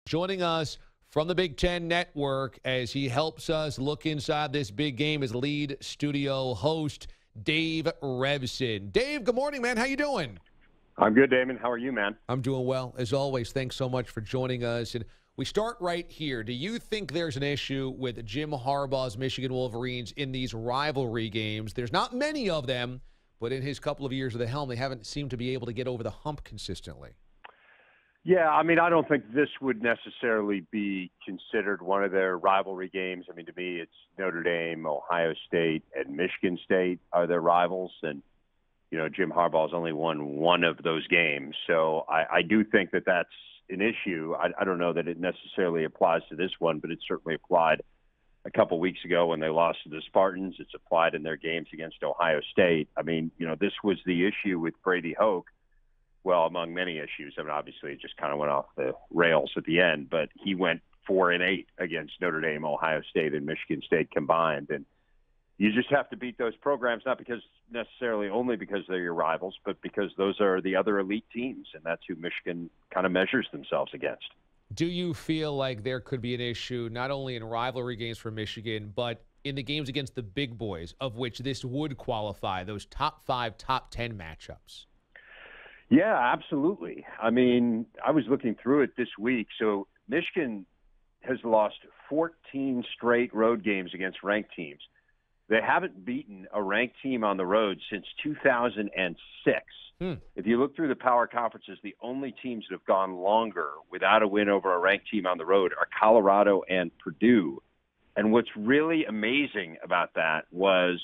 Joining us from the Big Ten Network as he helps us look inside this big game is lead studio host Dave Revsine. Dave, good morning, man. How you doing? I'm good, Damon. How are you, man? I'm doing well. As always, thanks so much for joining us. And we start right here. Do you think there's an issue with Jim Harbaugh's Michigan Wolverines in these rivalry games? There's not many of them, but in his couple of years at the helm, they haven't seemed to be able to get over the hump consistently. Yeah, I mean, I don't think this would necessarily be considered one of their rivalry games. I mean, to me, it's Notre Dame, Ohio State, and Michigan State are their rivals. And, you know, Jim Harbaugh's only won one of those games. So I do think that that's an issue. I don't know that it necessarily applies to this one, but it certainly applied a couple weeks ago when they lost to the Spartans. It's applied in their games against Ohio State. I mean, you know, this was the issue with Brady Hoke. Well, among many issues. I mean, obviously, it just kind of went off the rails at the end, but he went 4-8 against Notre Dame, Ohio State, and Michigan State combined. And you just have to beat those programs, not because necessarily only because they're your rivals, but because those are the other elite teams, and that's who Michigan kind of measures themselves against. Do you feel like there could be an issue not only in rivalry games for Michigan, but in the games against the big boys, of which this would qualify, those top 5, top 10 matchups? Yeah, absolutely. I mean, I was looking through it this week. So Michigan has lost 14 straight road games against ranked teams. They haven't beaten a ranked team on the road since 2006. If you look through the power conferences, the only teams that have gone longer without a win over a ranked team on the road are Colorado and Purdue. And what's really amazing about that was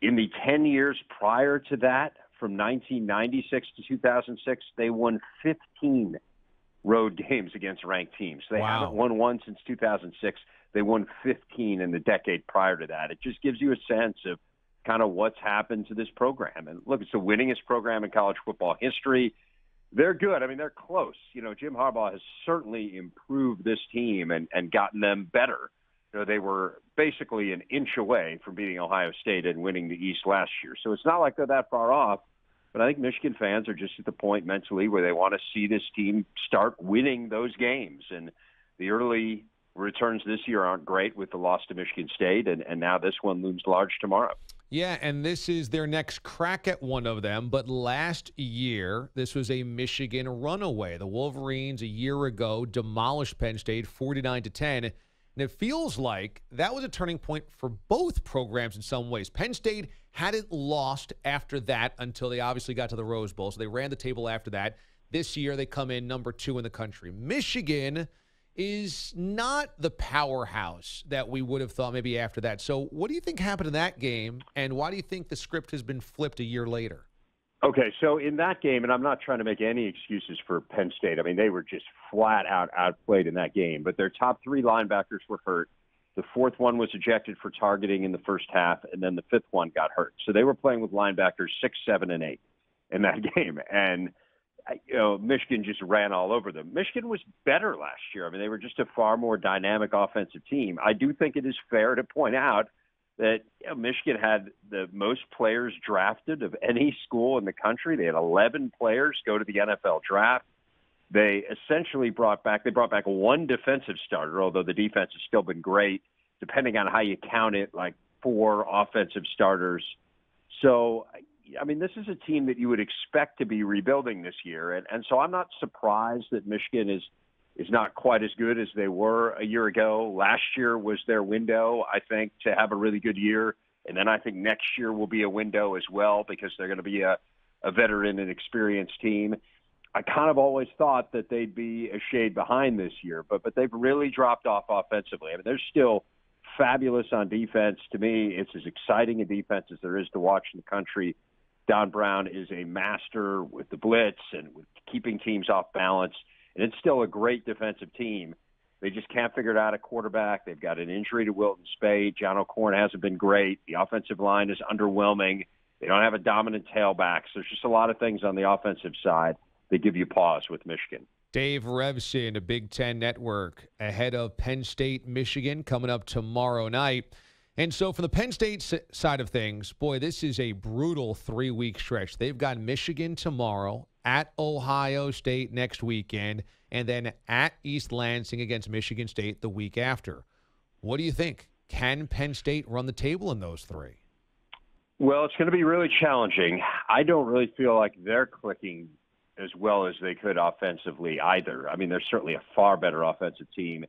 in the 10 years prior to that, from 1996 to 2006, they won 15 road games against ranked teams. They haven't won one since 2006. They won 15 in the decade prior to that. It just gives you a sense of kind of what's happened to this program. And look, it's the winningest program in college football history. They're good. I mean, they're close. You know, Jim Harbaugh has certainly improved this team and gotten them better. You know, they were basically an inch away from beating Ohio State and winning the East last year. So it's not like they're that far off. But I think Michigan fans are just at the point mentally where they want to see this team start winning those games. And the early returns this year aren't great with the loss to Michigan State, and now this one looms large tomorrow. Yeah, and this is their next crack at one of them. But last year, this was a Michigan runaway. The Wolverines a year ago demolished Penn State 49-10. And it feels like that was a turning point for both programs in some ways. Penn State hadn't lost after that until they obviously got to the Rose Bowl. So they ran the table after that. This year, they come in number 2 in the country. Michigan is not the powerhouse that we would have thought maybe after that. So what do you think happened in that game, and why do you think the script has been flipped a year later? Okay, so in that game, and I'm not trying to make any excuses for Penn State. I mean, they were just flat out outplayed in that game. But their top 3 linebackers were hurt. The 4th one was ejected for targeting in the first half, and then the 5th one got hurt. So they were playing with linebackers 6, 7, and 8 in that game. And, you know, Michigan just ran all over them. Michigan was better last year. I mean, they were just a far more dynamic offensive team. I do think it is fair to point out that Michigan had the most players drafted of any school in the country. They had 11 players go to the NFL draft. They essentially brought back one defensive starter, although the defense has still been great, depending on how you count it, like 4 offensive starters. So, I mean, this is a team that you would expect to be rebuilding this year. And so I'm not surprised that Michigan is not quite as good as they were a year ago. Last year was their window, I think, to have a really good year. And then I think next year will be a window as well because they're going to be a veteran and experienced team. I kind of always thought that they'd be a shade behind this year, but they've really dropped off offensively. I mean, they're still fabulous on defense. To me, it's as exciting a defense as there is to watch in the country. Don Brown is a master with the blitz and with keeping teams off balance. And it's still a great defensive team. They just can't figure it out at quarterback. They've got an injury to Wilton Spade. John O'Corn hasn't been great. The offensive line is underwhelming. They don't have a dominant tailback. So there's just a lot of things on the offensive side that give you pause with Michigan. Dave Revsine, a Big Ten Network, ahead of Penn State, Michigan, coming up tomorrow night. And so from the Penn State side of things, boy, this is a brutal 3-week stretch. They've got Michigan tomorrow, at Ohio State next weekend, and then at East Lansing against Michigan State the week after. What do you think? Can Penn State run the table in those three? Well, it's going to be really challenging. I don't really feel like they're clicking as well as they could offensively either. I mean, they're certainly a far better offensive team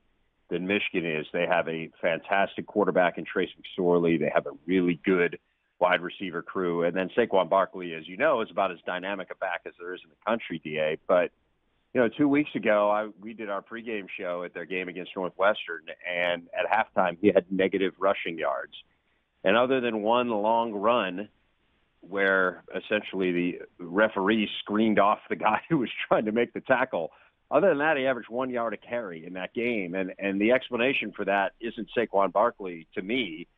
than Michigan is. They have a fantastic quarterback in Trace McSorley. They have a really good wide receiver crew. And then Saquon Barkley, as you know, is about as dynamic a back as there is in the country, DA. But, 2 weeks ago, we did our pregame show at their game against Northwestern, and at halftime, he had negative rushing yards. And other than one long run where essentially the referee screened off the guy who was trying to make the tackle, other than that, he averaged 1 yard a carry in that game. And the explanation for that isn't Saquon Barkley to me.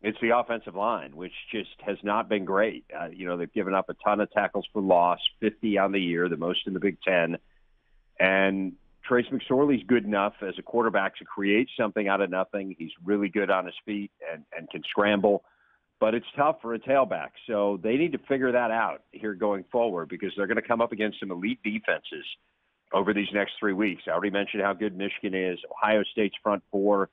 It's the offensive line, which just has not been great. They've given up a ton of tackles for loss, 50 on the year, the most in the Big Ten. And Trace McSorley's good enough as a quarterback to create something out of nothing. He's really good on his feet and can scramble. But it's tough for a tailback. So they need to figure that out here going forward because they're going to come up against some elite defenses over these next 3 weeks. I already mentioned how good Michigan is. Ohio State's front four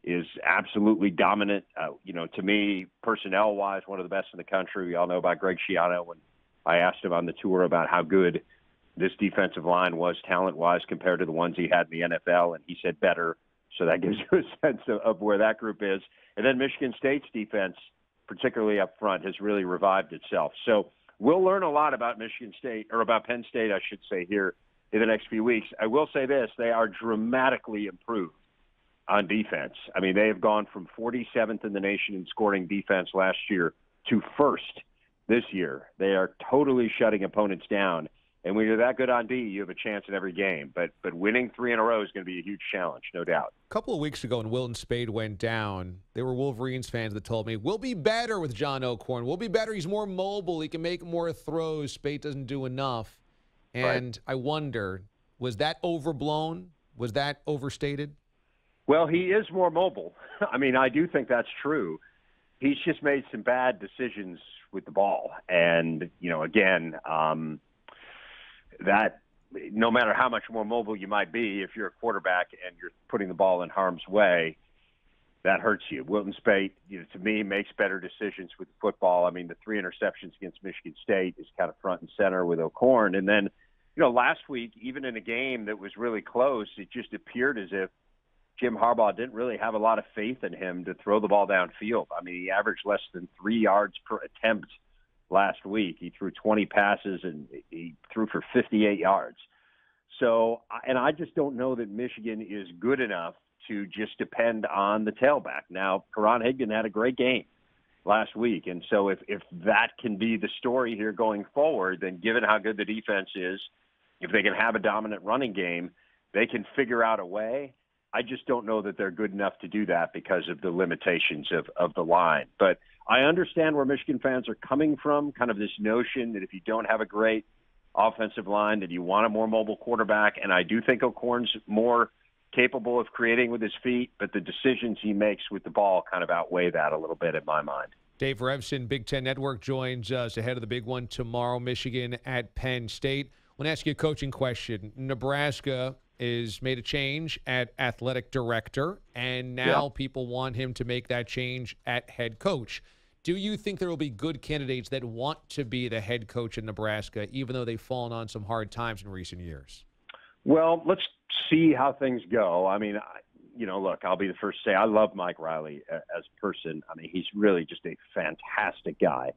is absolutely dominant. To me, personnel-wise, one of the best in the country. We all know about Greg Schiano when I asked him on the tour about how good this defensive line was talent-wise compared to the ones he had in the NFL, and he said better. So that gives you a sense of where that group is. And then Michigan State's defense, particularly up front, has really revived itself. So we'll learn a lot about Michigan State, or about Penn State, I should say, here in the next few weeks. I will say this, they are dramatically improved on defense. I mean, they have gone from 47th in the nation in scoring defense last year to first this year. They are totally shutting opponents down. And when you're that good on D, you have a chance in every game. But winning 3 in a row is going to be a huge challenge, no doubt. A couple of weeks ago when Wilton Spade went down, there were Wolverines fans that told me, we'll be better with John O'Korn. We'll be better. He's more mobile. He can make more throws. Spade doesn't do enough. And right. I wonder, was that overblown? Was that overstated? Well, he is more mobile. I mean, I do think that's true. He's just made some bad decisions with the ball. And, again, that no matter how much more mobile you might be, if you're a quarterback and you're putting the ball in harm's way, that hurts you. Wilton Spate, to me, makes better decisions with the football. I mean, the 3 interceptions against Michigan State is kind of front and center with O'Korn. And then, last week, even in a game that was really close, it just appeared as if Jim Harbaugh didn't really have a lot of faith in him to throw the ball downfield. I mean, he averaged less than 3 yards per attempt last week. He threw 20 passes and he threw for 58 yards. So, and I just don't know that Michigan is good enough to just depend on the tailback. Now, Karan Higdon had a great game last week. And so if that can be the story here going forward, then given how good the defense is, if they can have a dominant running game, they can figure out a way. I just don't know that they're good enough to do that because of the limitations of the line. But I understand where Michigan fans are coming from, kind of this notion that if you don't have a great offensive line, that you want a more mobile quarterback. And I do think O'Korn's more capable of creating with his feet, but the decisions he makes with the ball kind of outweigh that a little bit in my mind. Dave Revsine, Big Ten Network, joins us ahead of the big one tomorrow, Michigan at Penn State. I want to ask you a coaching question. Nebraska is made a change at athletic director, and now people want him to make that change at head coach. Do you think there will be good candidates that want to be the head coach in Nebraska, even though they've fallen on some hard times in recent years? Well, let's see how things go. I mean, look, I'll be the first to say I love Mike Riley as a person. I mean, he's really just a fantastic guy.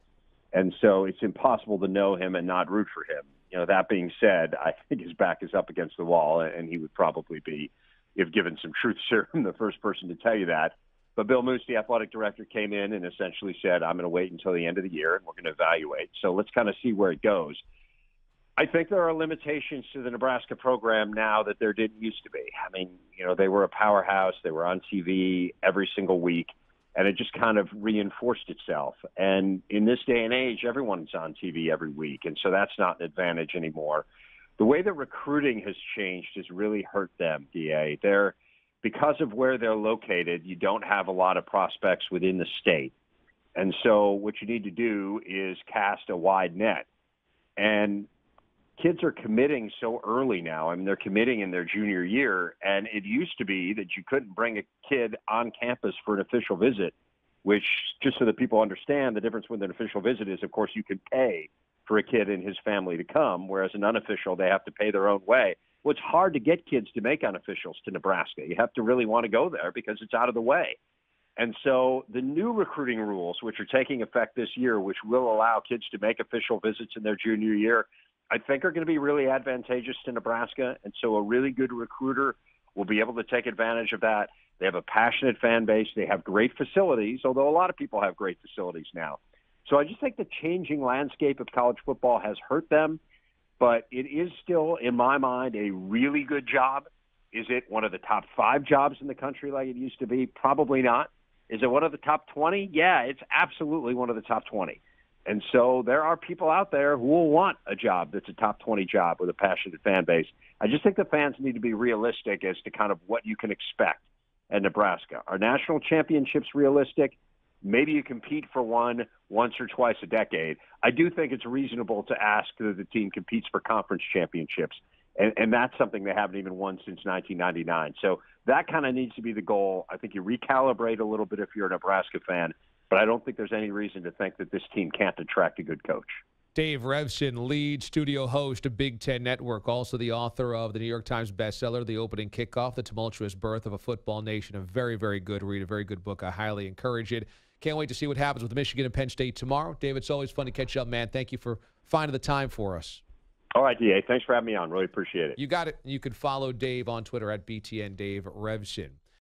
And so it's impossible to know him and not root for him. That being said, I think his back is up against the wall, and he would probably be, if given some truth serum, the first person to tell you that. But Bill Moose, the athletic director, came in and essentially said, I'm going to wait until the end of the year, and we're going to evaluate. So let's kind of see where it goes. I think there are limitations to the Nebraska program now that there didn't used to be. I mean, they were a powerhouse. They were on TV every single week. And it just kind of reinforced itself. And in this day and age, everyone's on TV every week. And so that's not an advantage anymore. The way that recruiting has changed has really hurt them, DA. Because of where they're located, you don't have a lot of prospects within the state. And so what you need to do is cast a wide net. And kids are committing so early now. I mean, they're committing in their junior year, and it used to be that you couldn't bring a kid on campus for an official visit, which, just so that people understand, the difference with an official visit is, of course, you can pay for a kid and his family to come, whereas an unofficial, they have to pay their own way. Well, it's hard to get kids to make unofficials to Nebraska. You have to really want to go there because it's out of the way. And so the new recruiting rules, which are taking effect this year, which will allow kids to make official visits in their junior year, I think are going to be really advantageous to Nebraska. And so a really good recruiter will be able to take advantage of that. They have a passionate fan base. They have great facilities, although a lot of people have great facilities now. So I just think the changing landscape of college football has hurt them, but it is still, in my mind, a really good job. Is it one of the top 5 jobs in the country like it used to be? Probably not. Is it one of the top 20? Yeah, it's absolutely one of the top 20. And so there are people out there who will want a job that's a top 20 job with a passionate fan base. I just think the fans need to be realistic as to kind of what you can expect at Nebraska. Are national championships realistic? Maybe you compete for one once or twice a decade. I do think it's reasonable to ask that the team competes for conference championships. And that's something they haven't even won since 1999. So that kind of needs to be the goal. I think you recalibrate a little bit if you're a Nebraska fan, but I don't think there's any reason to think that this team can't attract a good coach. Dave Revsine, lead studio host of Big Ten Network, also the author of the New York Times bestseller, The Opening Kickoff, The Tumultuous Birth of a Football Nation. A very, very good read, a very good book. I highly encourage it. Can't wait to see what happens with Michigan and Penn State tomorrow. Dave, it's always fun to catch up, man. Thank you for finding the time for us. All right, DA. Thanks for having me on. Really appreciate it. You got it. You can follow Dave on Twitter at BTN Dave Revsine.